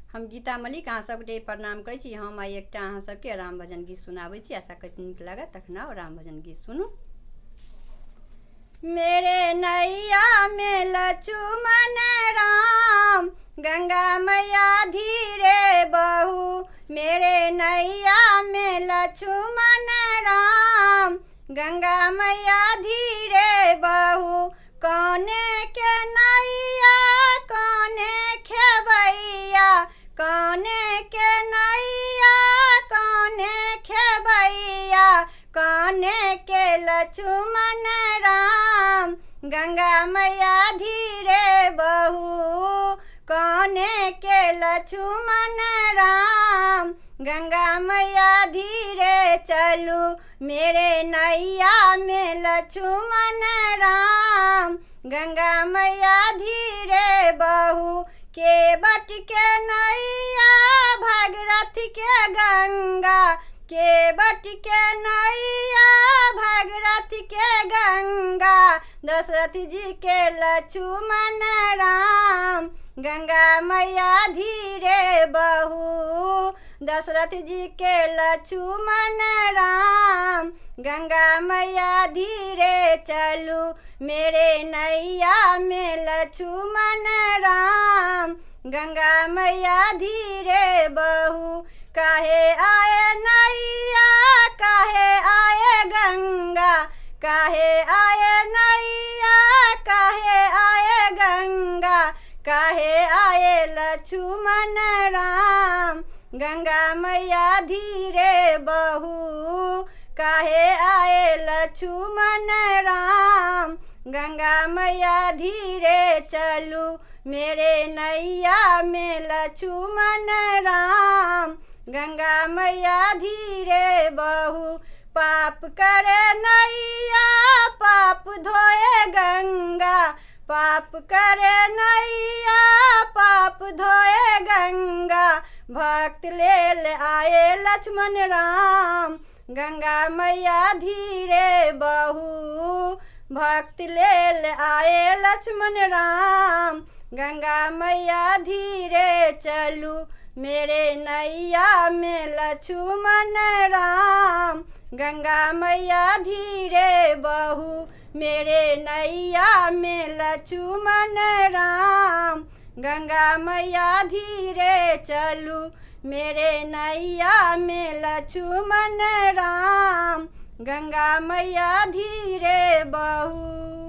हम गीता मलिक अहाँ सबके प्रणाम करै छी। हम आइ एकटा अहाँ सबके राम भजन गीत सुनाबै छी। आशा करै छी नीक लागत। तखन आओ राम भजन गीत सुनू। मेरे नैया में लक्ष्मण राम, गंगा मैया धीरे बहू। मेरे नैया में लक्ष्मण राम, गंगा मैया धीरे बहू। कौने के नैया कौने खेबैया, कौने के नैया कौने खेबैया। कौने के लक्ष्मण राम, गंगा मैया धीरे बहू। कौने के लक्ष्मण राम, गंगा मैया धीरे चलू। मेरे नैया में लक्ष्मण राम, गंगा मैया धीरे बहू। के बट के नैया भागीरथ के गंगा, के बट के नैया भागीरथ के गंगा। दशरथ जी के लक्ष्मण राम, गंगा मैया धीरे बहू। दशरथ जी के लक्ष्मण राम, गंगा मैया धीरे चलू। मेरे नैया में लक्ष्मण राम, गंगा मैया धीरे बहू। काहे आए नैया काहे आए गंगा, काहे आए नैया काहे आए गंगा। काहे आए लक्ष्मण राम, गंगा मैया धीरे बहू। काहे आए लक्ष्मण राम, गंगा मैया धीरे चलू। मेरे नैया में लक्ष्मण राम, गंगा मैया धीरे बहू। पाप करे नैया पाप धोए गंगा, पाप करे नैया पाप धोए गंगा। भक्त लेल आए लक्ष्मण राम, गंगा मैया धीरे बहू। भक्त लेल आए लक्ष्मण राम, गंगा मैया धीरे चलू। मेरे नैया में लक्ष्मण राम, गंगा मैया धीरे बहू। मेरे नैया में लक्ष्मण राम, गंगा मैया धीरे चलू। मेरे नैया में लक्ष्मण राम, गंगा मैया धीरे बहू।